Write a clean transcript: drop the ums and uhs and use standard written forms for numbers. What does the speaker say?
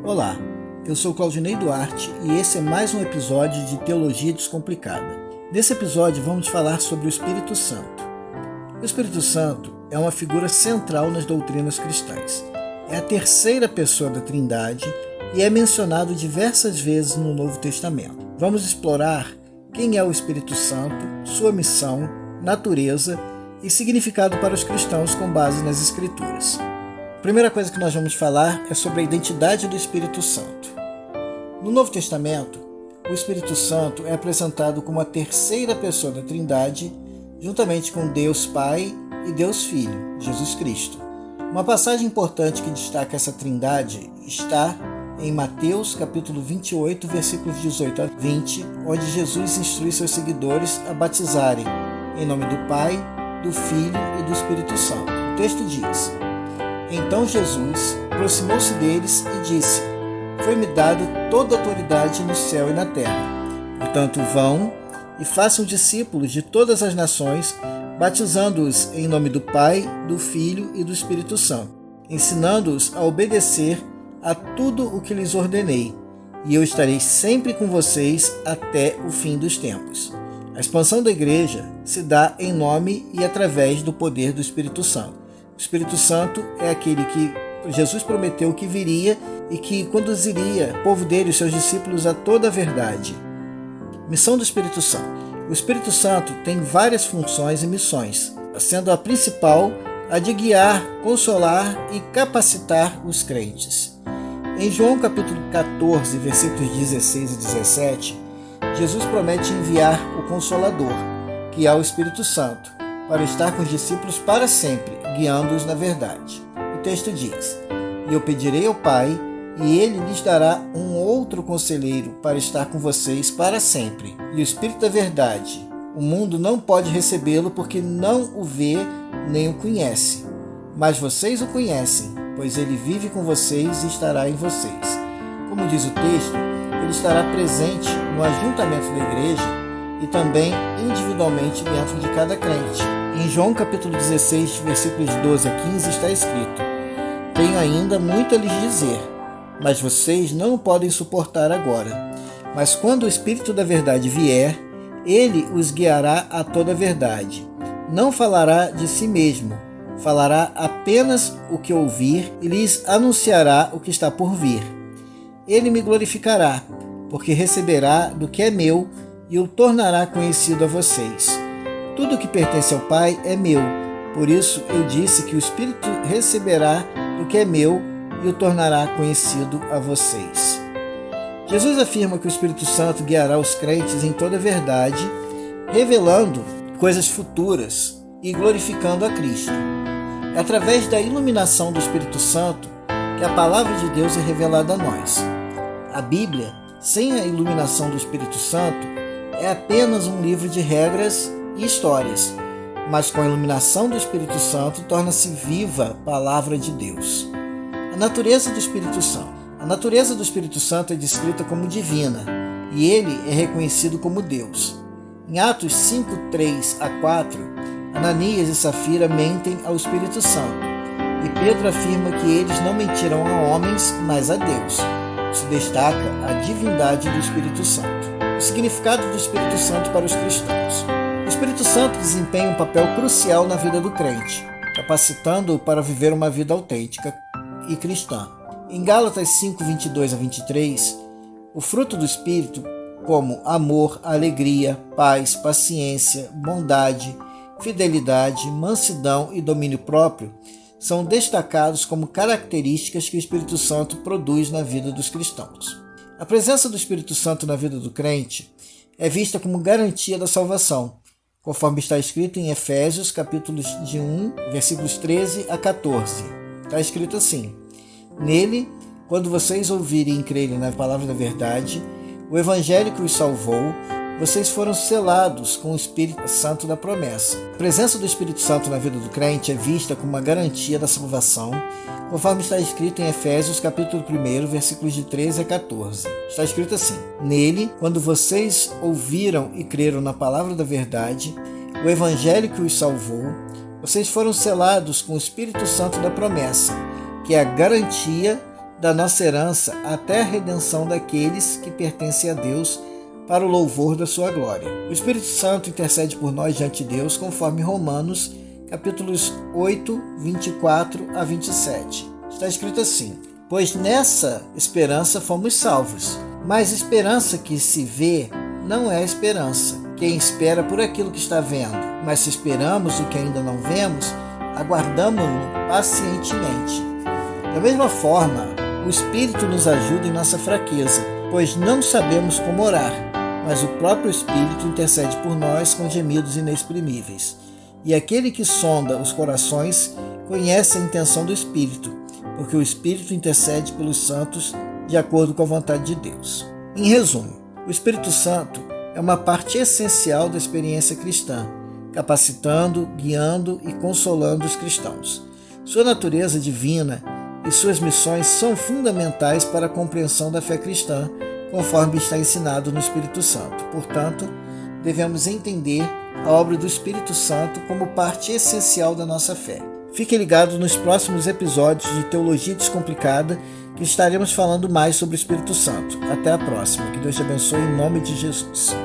Olá, eu sou Claudinei Duarte e esse é mais um episódio de Teologia Descomplicada. Nesse episódio vamos falar sobre o Espírito Santo. O Espírito Santo é uma figura central nas doutrinas cristãs. É a terceira pessoa da Trindade e é mencionado diversas vezes no Novo Testamento. Vamos explorar quem é o Espírito Santo, sua missão, natureza e significado para os cristãos com base nas Escrituras. A primeira coisa que nós vamos falar é sobre a identidade do Espírito Santo. No Novo Testamento, o Espírito Santo é apresentado como a terceira pessoa da Trindade, juntamente com Deus Pai e Deus Filho, Jesus Cristo. Uma passagem importante que destaca essa Trindade está em Mateus capítulo 28, versículos 18 a 20, onde Jesus instrui seus seguidores a batizarem em nome do Pai, do Filho e do Espírito Santo. O texto diz: Então Jesus aproximou-se deles e disse: Foi-me dada toda a autoridade no céu e na terra. Portanto, vão e façam discípulos de todas as nações, batizando-os em nome do Pai, do Filho e do Espírito Santo, ensinando-os a obedecer a tudo o que lhes ordenei, e eu estarei sempre com vocês até o fim dos tempos. A expansão da igreja se dá em nome e através do poder do Espírito Santo. O Espírito Santo é aquele que Jesus prometeu que viria e que conduziria o povo dele, os seus discípulos, a toda a verdade. Missão do Espírito Santo. O Espírito Santo tem várias funções e missões, sendo a principal a de guiar, consolar e capacitar os crentes. Em João capítulo 14, versículos 16 e 17, Jesus promete enviar o Consolador, que é o Espírito Santo, para estar com os discípulos para sempre, guiando-os na verdade. O texto diz: E eu pedirei ao Pai, e ele lhes dará um outro conselheiro para estar com vocês para sempre. E o Espírito da verdade, o mundo não pode recebê-lo porque não o vê nem o conhece. Mas vocês o conhecem, pois ele vive com vocês e estará em vocês. Como diz o texto, ele estará presente no ajuntamento da igreja e também individualmente dentro de cada crente. Em João capítulo 16, versículos 12 a 15 está escrito: Tenho ainda muito a lhes dizer, mas vocês não o podem suportar agora. Mas quando o Espírito da verdade vier, ele os guiará a toda a verdade. Não falará de si mesmo, falará apenas o que ouvir e lhes anunciará o que está por vir. Ele me glorificará, porque receberá do que é meu e o tornará conhecido a vocês. Tudo que pertence ao Pai é meu, por isso eu disse que o Espírito receberá do que é meu e o tornará conhecido a vocês. Jesus afirma que o Espírito Santo guiará os crentes em toda a verdade, revelando coisas futuras e glorificando a Cristo. É através da iluminação do Espírito Santo que a palavra de Deus é revelada a nós. A Bíblia, sem a iluminação do Espírito Santo, é apenas um livro de regras e histórias, mas com a iluminação do Espírito Santo torna-se viva a palavra de Deus. A natureza do Espírito Santo. A natureza do Espírito Santo é descrita como divina, e ele é reconhecido como Deus. Em Atos 5, 3 a 4, Ananias e Safira mentem ao Espírito Santo, e Pedro afirma que eles não mentiram a homens, mas a Deus. Isso destaca a divindade do Espírito Santo. O significado do Espírito Santo para os cristãos. O Espírito Santo desempenha um papel crucial na vida do crente, capacitando-o para viver uma vida autêntica e cristã. Em Gálatas 5, 22 a 23, o fruto do Espírito, como amor, alegria, paz, paciência, bondade, fidelidade, mansidão e domínio próprio, são destacados como características que o Espírito Santo produz na vida dos cristãos. A presença do Espírito Santo na vida do crente é vista como garantia da salvação, conforme está escrito em Efésios, capítulos de 1, versículos 13 a 14. Está escrito assim: Nele, quando vocês ouvirem e crerem na palavra da verdade, o evangelho que os salvou, vocês foram selados com o Espírito Santo da promessa. A presença do Espírito Santo na vida do crente é vista como uma garantia da salvação, conforme está escrito em Efésios capítulo 1, versículos de 13 a 14. Está escrito assim: Nele, quando vocês ouviram e creram na palavra da verdade, o evangelho que os salvou, vocês foram selados com o Espírito Santo da promessa, que é a garantia da nossa herança até a redenção daqueles que pertencem a Deus para o louvor da sua glória. O Espírito Santo intercede por nós diante de Deus, conforme Romanos, capítulos 8, 24 a 27. Está escrito assim: pois nessa esperança fomos salvos. Mas esperança que se vê não é esperança. Quem espera por aquilo que está vendo, mas se esperamos o que ainda não vemos, aguardamo-lo pacientemente. Da mesma forma, o Espírito nos ajuda em nossa fraqueza, pois não sabemos como orar, mas o próprio Espírito intercede por nós com gemidos inexprimíveis. E aquele que sonda os corações conhece a intenção do Espírito, porque o Espírito intercede pelos santos de acordo com a vontade de Deus. Em resumo, o Espírito Santo é uma parte essencial da experiência cristã, capacitando, guiando e consolando os cristãos. Sua natureza divina e suas missões são fundamentais para a compreensão da fé cristã, conforme está ensinado no Espírito Santo. Portanto, devemos entender a obra do Espírito Santo como parte essencial da nossa fé. Fique ligado nos próximos episódios de Teologia Descomplicada, que estaremos falando mais sobre o Espírito Santo. Até a próxima. Que Deus te abençoe em nome de Jesus.